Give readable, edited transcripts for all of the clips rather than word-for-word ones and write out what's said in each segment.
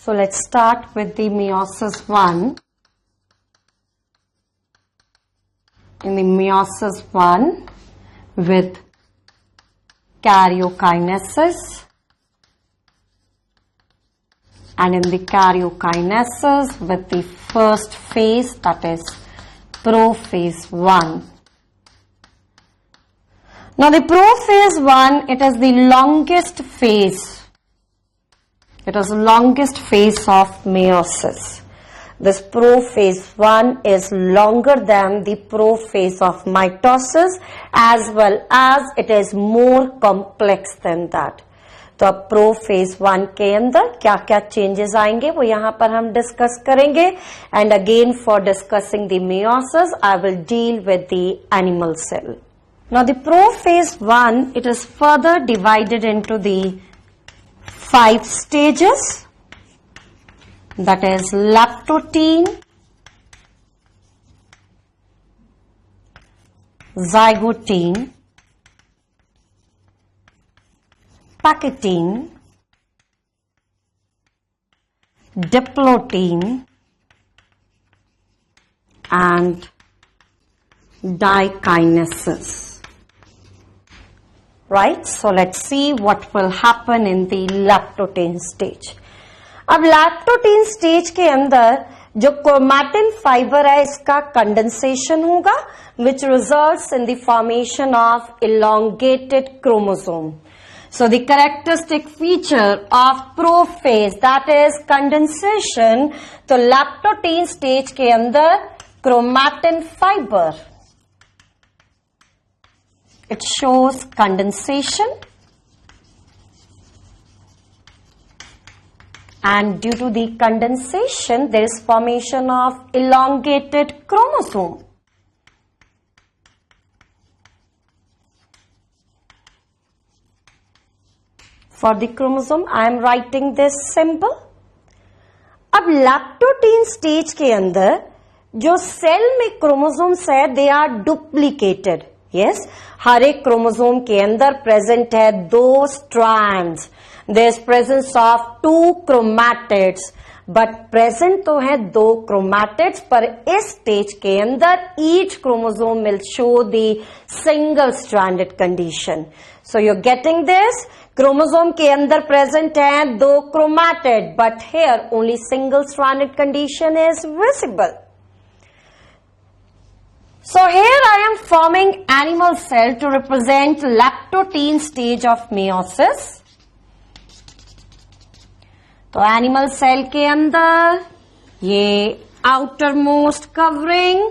So let's start with the meiosis 1. In the meiosis 1 with karyokinesis, and in the karyokinesis with the first phase, that is prophase 1. Now the prophase 1, it is the longest phase. It is the longest phase of meiosis. This prophase 1 is longer than the prophase of mitosis, as well as it is more complex than that. तो अब prophase 1 के अंदर क्या क्या changes आएंगे वो यहाँ पर हम डिस्कस करेंगे. And again for discussing the meiosis I will deal with the animal cell. Now the prophase 1, it is further divided into the 5 stages, that is lactotene, zygotene, pachytene, diplotene, and dikinesis. Right? So let's see what will happen in the lactotene stage. अब लैक्टोटीन stage के अंदर जो chromatin fibre है इसका condensation होगा, which results in the formation of elongated chromosome. So the characteristic feature of prophase, that is condensation. तो lactotene stage के अंदर chromatin fiber, it shows condensation, and due to the condensation there is formation of elongated chromosome. For the chromosome I am writing this symbol. अब लैक्टोटीन stage के अंदर जो cell में chromosomes है they are duplicated. Yes, हर एक chromosome के अंदर प्रेजेंट है 2 स्ट्रैंड्स. There is presence of 2 chromatids, but present तो है 2 क्रोमैटिड्स, पर इस स्टेज के अंदर each chromosome will show the single stranded condition. So you are getting this. Chromosome के अंदर प्रेजेंट है 2 chromatid, but here only single stranded condition is visible. So here I am forming animal cell to represent lactotene stage of meiosis. तो animal cell के अंदर ये outer most covering,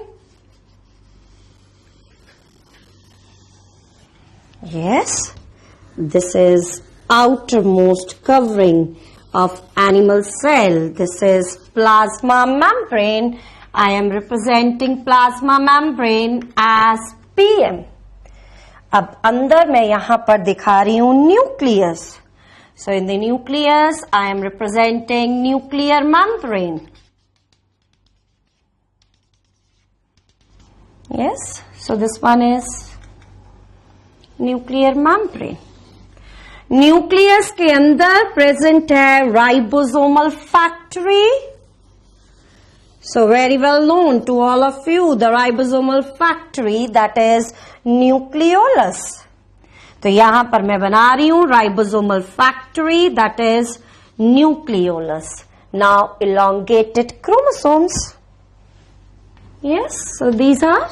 yes, this is outermost covering of animal cell. This is plasma membrane. I am representing plasma membrane as PM. अब अंदर मैं यहां पर दिखा रही हूं nucleus. So in the nucleus I am representing nuclear membrane. Yes, so this one is nuclear membrane. Nucleus के अंदर प्रेजेंट है ribosomal factory. So very well known to all of you, the ribosomal factory, that is nucleolus. तो यहां पर मैं बना रही हूं ribosomal factory, that is nucleolus. Now elongated chromosomes. Yes, so these are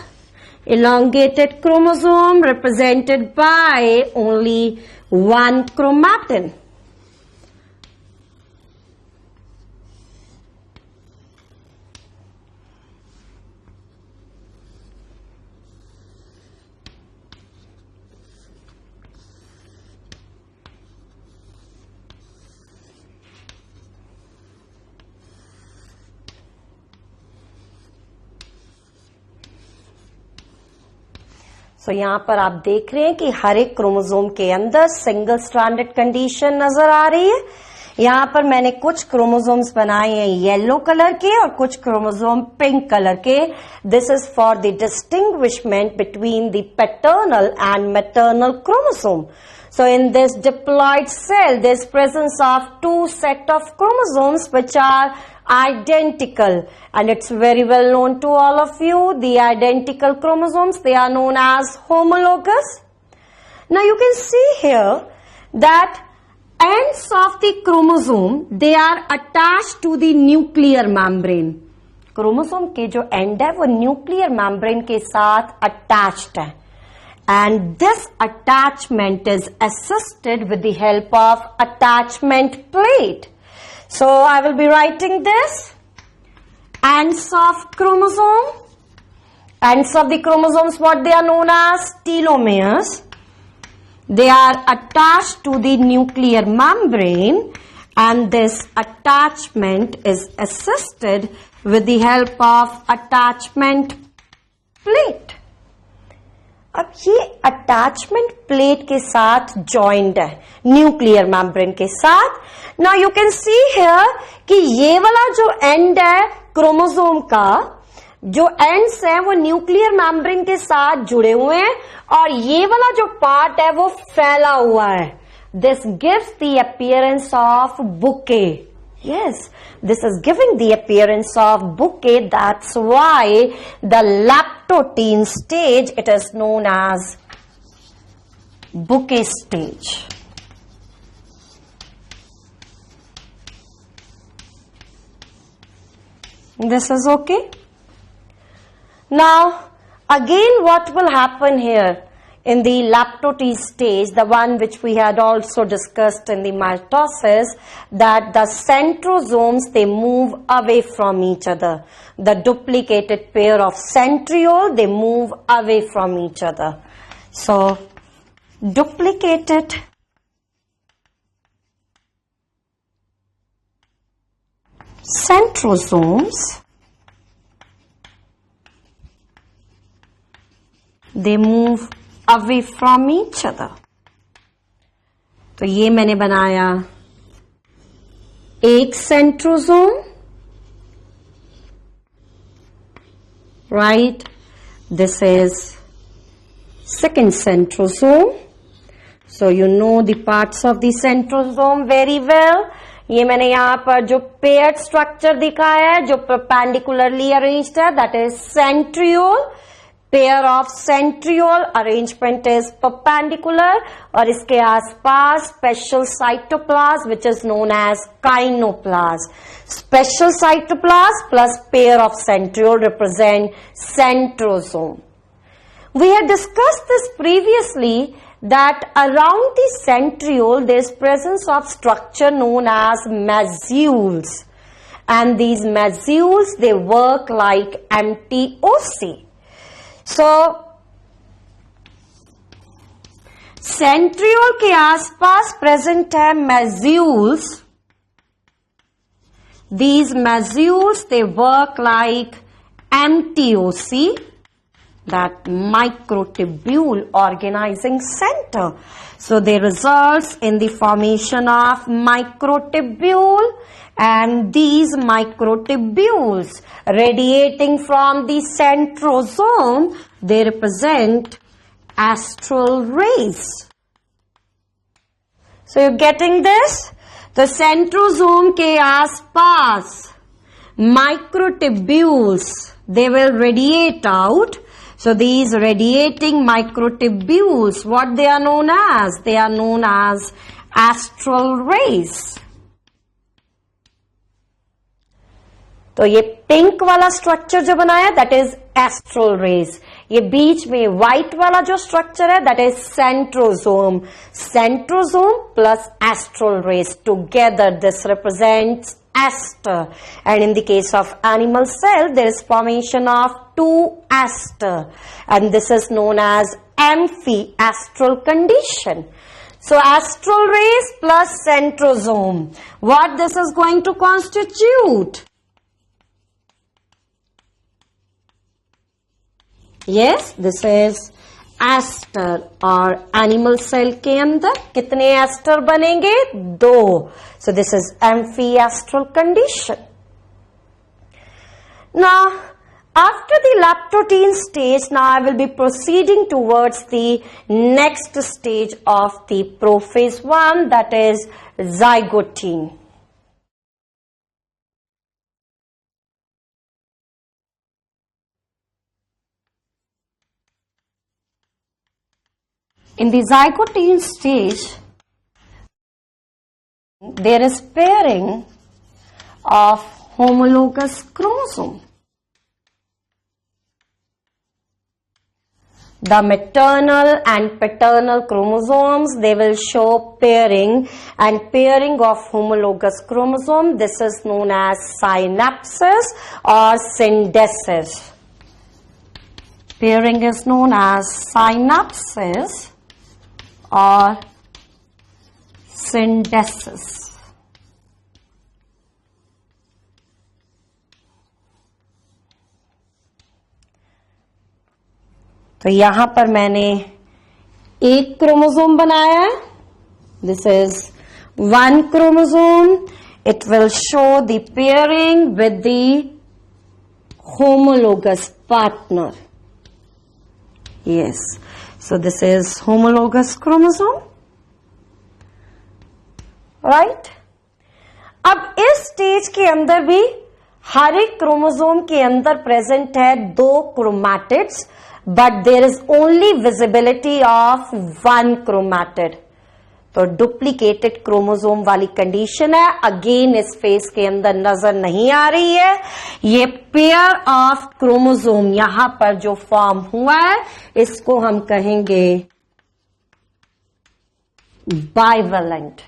elongated chromosome represented by only 1 chromatin. So यहां पर आप देख रहे हैं कि हर एक क्रोमोसोम के अंदर सिंगल स्ट्रैंडेड कंडीशन नजर आ रही है. यहां पर मैंने कुछ क्रोमोसोम्स बनाए हैं येलो कलर के और कुछ क्रोमोसोम पिंक कलर के. This is for the distinguishment between the paternal and maternal chromosome. So in this diploid cell, there's presence of two set of chromosomes which are identical, and it's very well known to all of you. The identical chromosomes, they are known as homologous. Now you can see here that ends of the chromosome, they are attached to the nuclear membrane. Chromosome के जो and है वो nuclear membrane के साथ attached है, and this attachment is assisted with the help of attachment plate. So I will be writing this. Ends of chromosome. Ends of the chromosomes, what they are known as telomeres. They are attached to the nuclear membrane, and this attachment is assisted with the help of attachment plate. अब ये attachment plate के साथ joint है nuclear membrane के साथ. Now you can see here कि ये वाला जो एंड है क्रोमोसोम का, जो एंड्स है वो न्यूक्लियर मेम्ब्रेन के साथ जुड़े हुए हैं, और ये वाला जो पार्ट है वो फैला हुआ है. This gives the appearance of bouquet. Yes, this is giving the appearance of bouquet. That's why the lactotein stage, it is known as bouquet stage. This is okay. Now, again, what will happen here? In the lactotein stage, the one which we had also discussed in the mitosis, that the centrosomes, they move away from each other. The duplicated pair of centriole, they move away from each other. So, duplicated centrosomes, they move away from each other. तो ये मैंने बनाया एक centrosome, right? This is second centrosome. So you know the parts of the centrosome very well. ये मैंने यहाँ पर जो paired structure दिखाया है, जो perpendicularly arranged है, that is centriole. Pair of centriole arrangement is perpendicular, और इसके आसपास special cytoplasm which is known as kinoplasm. Special cytoplasm plus pair of centriole represent centrosome. We had discussed this previously that around the centriole there is presence of structure known as masules, and these masules, they work like empty oci. So, centriole के आसपास present है masules. These masules, they work like empty oci, that microtubule organizing center. So they results in the formation of microtubule, and these microtubules radiating from the centrosome, they represent astral rays. So you're getting this? The centrosome के आसपास microtubules, they will radiate out. So these radiating microtubules, what they are known as? They are known as astral rays. तो ये pink वाला structure जो बनाया, that is astral raise. ये बीच में white वाला जो स्ट्रक्चर है, that is centrosome. Centrosome plus astral rays together, this represents ester. And in the case of animal cell, there is formation of two ester, and this is known as amphiastral condition. So astral rays plus centrosome, what this is going to constitute? Yes, this is aster. और animal cell के अंदर कितने aster बनेंगे? 2. So this is amphiastral condition. Now After the lactotein stage, now I will be proceeding towards the next stage of the prophase 1, that is zygote. In the zygote stage, there is pairing of homologous chromosome. The maternal and paternal chromosomes, they will show pairing, and pairing of homologous chromosome, this is known as synapses or syndesis. Pairing is known as synapses or syndesis. तो यहां पर मैंने एक chromosome बनाया है. This is one chromosome. It will show the pairing with the homologous partner. Yes. So this is homologous chromosome. Right? अब इस stage के अंदर भी हर एक क्रोमोसोम के अंदर प्रेजेंट है दो chromatids, but there is only visibility of one chromatid. तो डुप्लीकेटेड क्रोमोसोम वाली कंडीशन है. अगेन इस फेज के अंदर नजर नहीं आ रही है. ये पेयर ऑफ क्रोमोसोम यहां पर जो फॉर्म हुआ है इसको हम कहेंगे bivalent.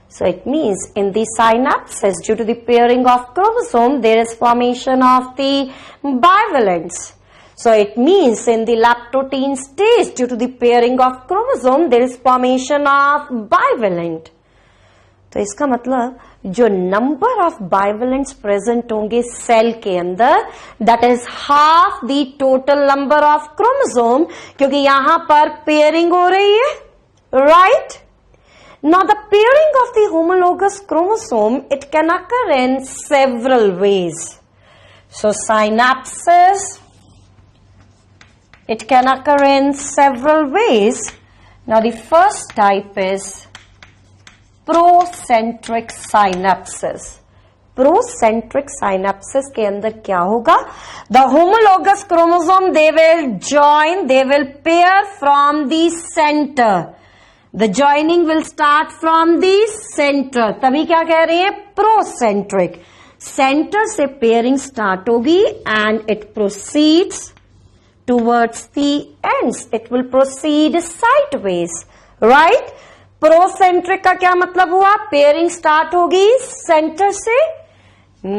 So it means in the synapses, due to the pairing of chromosome, there is formation of the bivalents. So it means in the lactotein stage, due to the pairing of chromosome, there is formation of bivalent. तो इसका मतलब जो number of बाइवेलेंट्स present होंगे cell के अंदर, that is half the total number of chromosome, क्योंकि यहां पर पेयरिंग हो रही है. Right? Now the pairing of the homologous chromosome, it can occur in several ways. So synapses, it can occur in several ways. Now the first type is procentric synapses. Procentric synapses के अंदर क्या होगा? The homologous chromosome, they will join, they will pair from the center. The joining will start from the center. तभी क्या कह रही है? Procentric. Center से pairing start होगी and it proceeds towards the ends. It will proceed sideways. Right? Procentric का क्या मतलब हुआ? Pairing start होगी center से.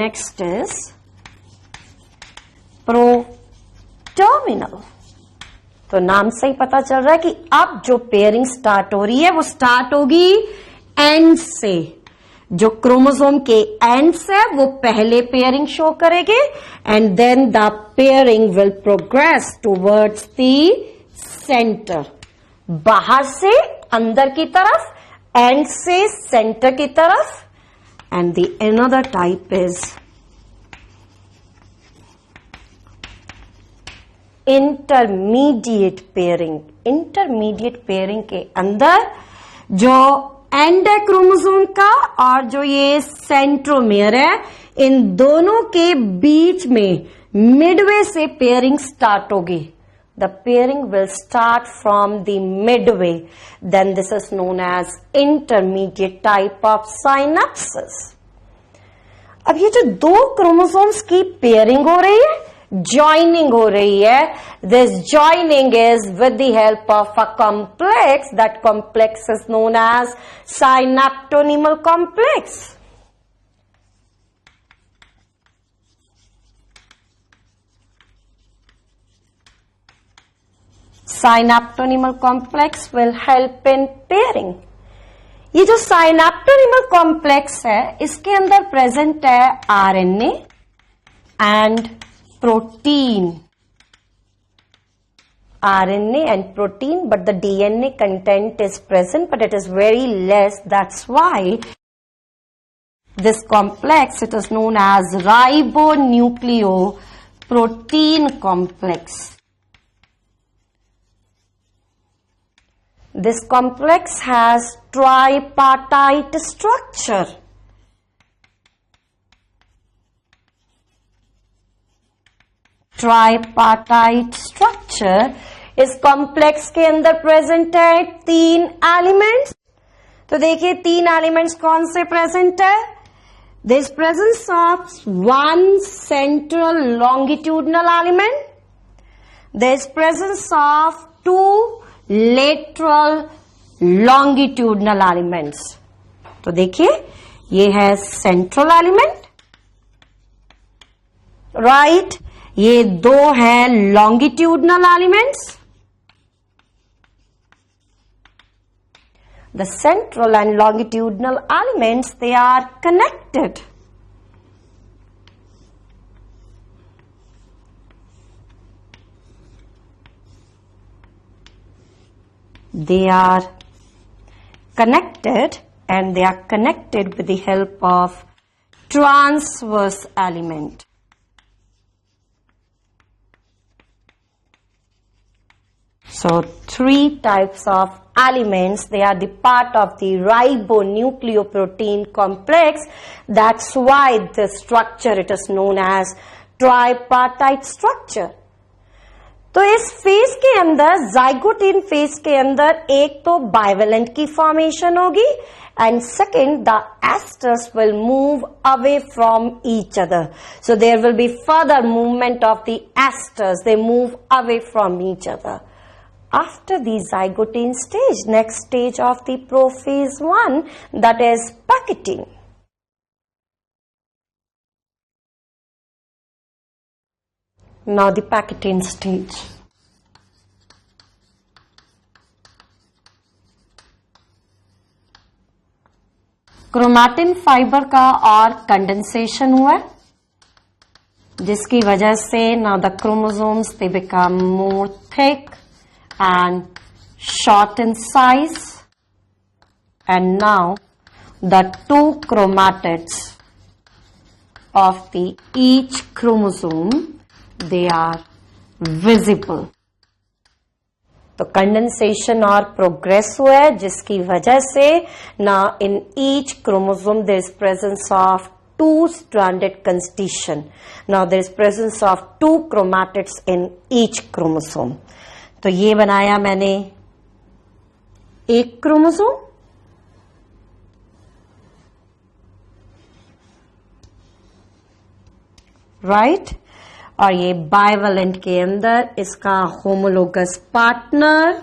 Next is pro-terminal. तो नाम से ही पता चल रहा है कि अब जो पेयरिंग स्टार्ट हो रही है वो स्टार्ट होगी एंड से. जो क्रोमोसोम के एंड्स है वो पहले पेयरिंग शो करेंगे and then the pairing will progress towards the centre. बाहर से अंदर की तरफ, एंड से सेंटर की तरफ. And the another type is intermediate pairing. Intermediate pairing के अंदर जो एंड है क्रोमोसोम का और जो ये सेंट्रोमियर है, इन दोनों के बीच में मिडवे से पेयरिंग स्टार्ट होगी. The pairing will start from the midway. Then this is known as intermediate type of synapsis. अब ये जो दो क्रोमोसोम्स की पेयरिंग हो रही है, joining हो रही है, this joining is with the help of a complex. That complex is known as synaptonymal complex. Synaptonymal complex will help in pairing. ये जो synaptonymal complex है इसके अंदर प्रेजेंट है RNA and protein. RNA and protein, but the DNA content is present, but it is very less. That's why this complex, it is known as ribonucleotide protein complex. This complex has tripartite structure. Tripartite structure. इस complex के अंदर present है 3 elements. तो देखिए 3 elements कौन से present है. There is presence of one central longitudinal element. There is presence of 2 lateral longitudinal elements. तो देखिए ये है central element, right? ये 2 है longitudinal elements. The central and longitudinal elements, they are connected. They are connected, and they are connected with the help of transverse element. So 3 types of elements, they are the part of the ribonucleoprotein complex. That's why the structure, it is known as tripartite structure. तो इस phase के अंदर, zygote phase के अंदर, एक तो bivalent की formation होगी, and second, the esters will move away from each other. So there will be further movement of the esters. They move away from each other. After the zygote stage, next stage of the prophase 1, that is packaging. Now the packaging stage. Chromatin fibre का और condensation हुआ है, जिसकी वजह से now the chromosomes, they become more thick and short in size, and now the 2 chromatids of the each chromosome, they are visible. तो condensation और progress हुआ है, जिसकी वजह से ना in each chromosome there is presence of 2 stranded constitution. Now there is presence of 2 chromatids in each chromosome. तो ये बनाया मैंने एक क्रोमोसोम, राइट, और ये बाइवेलेंट के अंदर इसका homologous partner,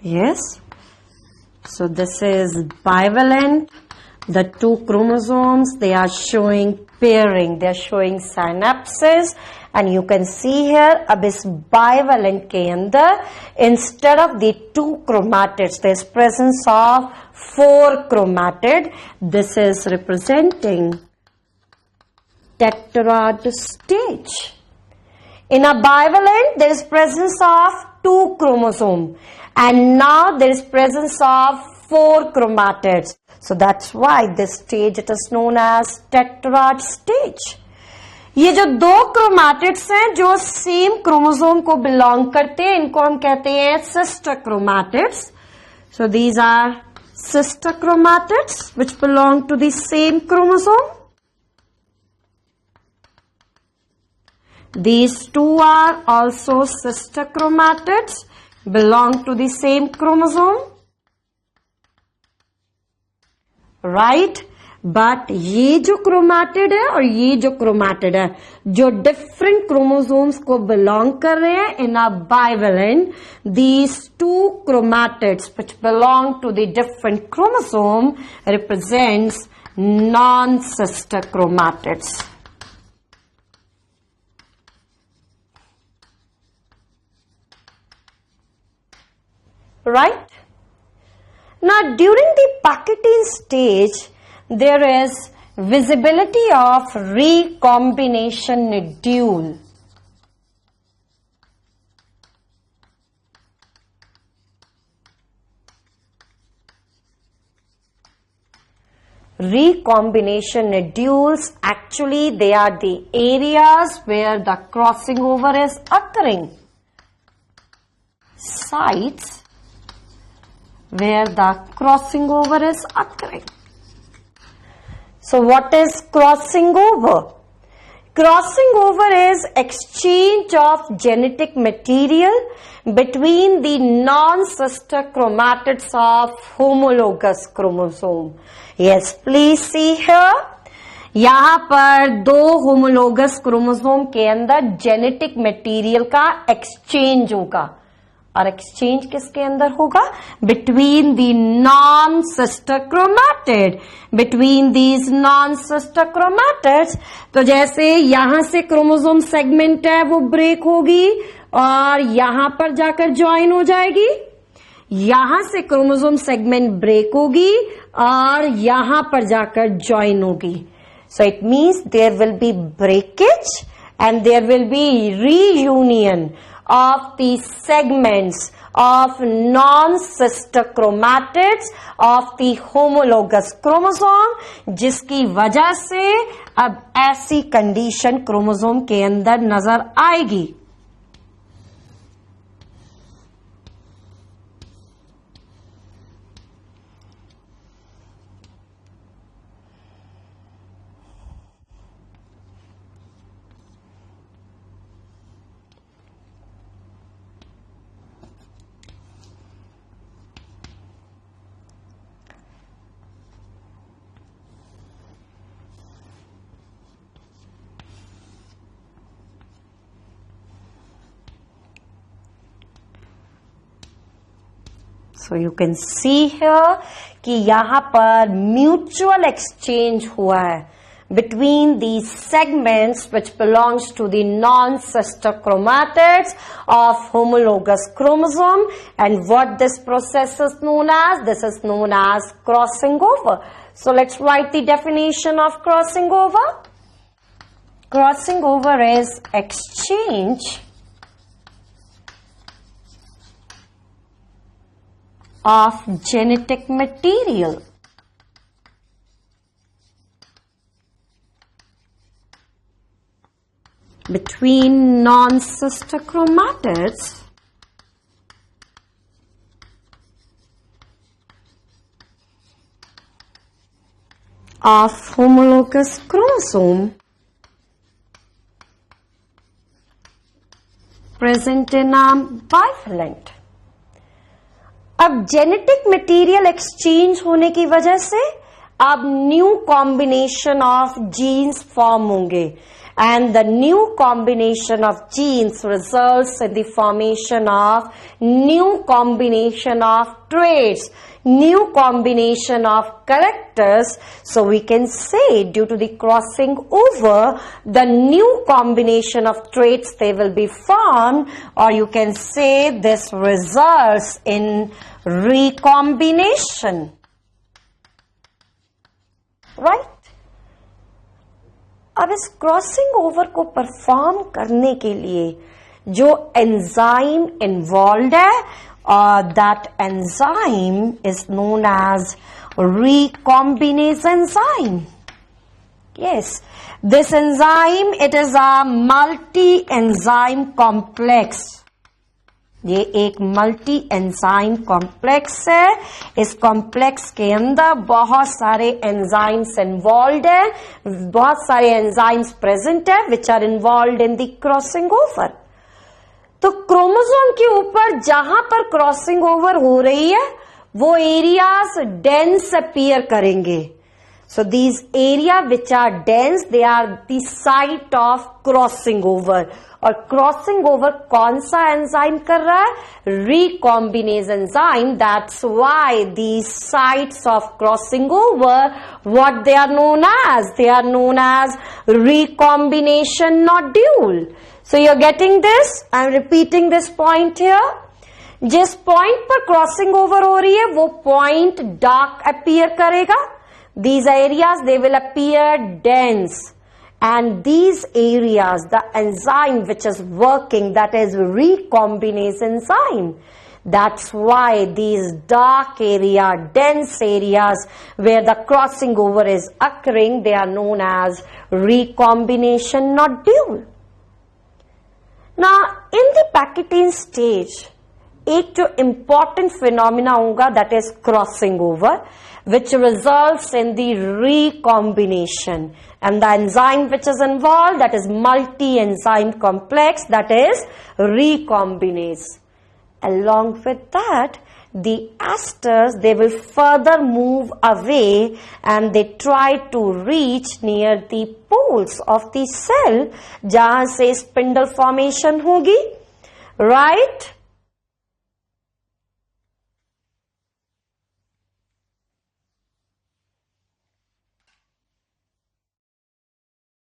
yes, so this is bivalent. The 2 chromosomes, they are showing pairing, they are showing synapses, and you can see here अब इस bivalent के अंदर instead of the 2 chromatids, there is presence of 4 chromatid. This is representing tetrad stage. In a bivalent, there is presence of 2 chromosome, and now there is presence of 4 chromatids. So that's why this stage, it is known as tetrad stage. ये जो 2 chromatids हैं जो same chromosome को belong करते हैं, इनको हम कहते हैं sister chromatids. So these are sister chromatids which belong to the same chromosome. These 2 are also sister chromatids, belong to the same chromosome, right? But ये जो क्रोमैटिड है और ये जो क्रोमैटिड है, जो डिफरेंट क्रोमोसोम्स को बिलोंग कर रहे हैं इन अ bivalent, these 2 chromatids which belong to the different chromosome represents non-sister chromatids. Right? Now during the packaging stage, there is visibility of recombination nodule. recombination nodules, actually they are the areas where the crossing over is occurring. Sites where the crossing over is occurring. So what is crossing over? Crossing over is exchange of genetic material between the non-sister chromatids of homologous chromosome. Yes, please see here. यहाँ पर दो homologous chromosome के अंदर genetic material का exchange होगा, और exchange किसके अंदर होगा? Between the non sister chromatid, between these non sister chromatids. तो जैसे यहां से क्रोमोसोम सेगमेंट है वो ब्रेक होगी और यहां पर जाकर ज्वाइन हो जाएगी. यहां से क्रोमोसोम सेगमेंट ब्रेक होगी और यहां पर जाकर ज्वाइन होगी. So it means there will be breakage and there will be reunion of the segments of non-sister chromatids of the homologous chromosome, जिसकी वजह से अब ऐसी कंडीशन क्रोमोसोम के अंदर नजर आएगी. So you can see here कि यहाँ पर mutual exchange हुआ है between these segments which belongs to the non-sister chromatids of homologous chromosome, and what this process is known as? This is known as crossing over. So let's write the definition of crossing over. Crossing over is exchange of genetic material between non-sister chromatids of homologous chromosome present in a bivalent. अब genetic material exchange होने की वजह से अब new combination of genes form होंगे, and the new combination of genes results in the formation of new combination of traits, new combination of characters. So we can say due to the crossing over, the new combination of traits they will be formed, or you can say this results in recombination, right? अब इस crossing over को perform करने के लिए जो enzyme involve है, that enzyme is known as recombinase enzyme. Yes, this enzyme, it is a multi-enzyme complex. ये एक मल्टी एंजाइम कॉम्प्लेक्स है. इस कॉम्प्लेक्स के अंदर बहुत सारे एंजाइम्स इन्वॉल्व है, बहुत सारे एंजाइम्स प्रेजेंट है which are involve in the crossing over. तो क्रोमोसोम के ऊपर जहां पर क्रॉसिंग ओवर हो रही है वो एरियाज डेंस अपीयर करेंगे. So these area which are dense, they are the site of crossing over. और क्रॉसिंग ओवर कौन सा एंजाइम कर रहा है? Recombinase enzyme. That's why these sites of crossing over, what they are known as? They are known as recombination nodule. So you're getting this? I'm repeating this point here. जिस point पर crossing over हो रही है वो point dark appear करेगा. These areas they will appear dense, and these areas, the enzyme which is working, that is recombinase enzyme, That's why these dark area, dense areas where the crossing over is occurring, they are known as recombination nodule. Now, in the Pachytene stage, एक जो important phenomena होगा, that is crossing over, which results in the recombination. And the enzyme which is involved, that is multi-enzyme complex, that is recombinase. Along with that, the esters, they will further move away and they try to reach near the poles of the cell, जहां से spindle formation होगी, right?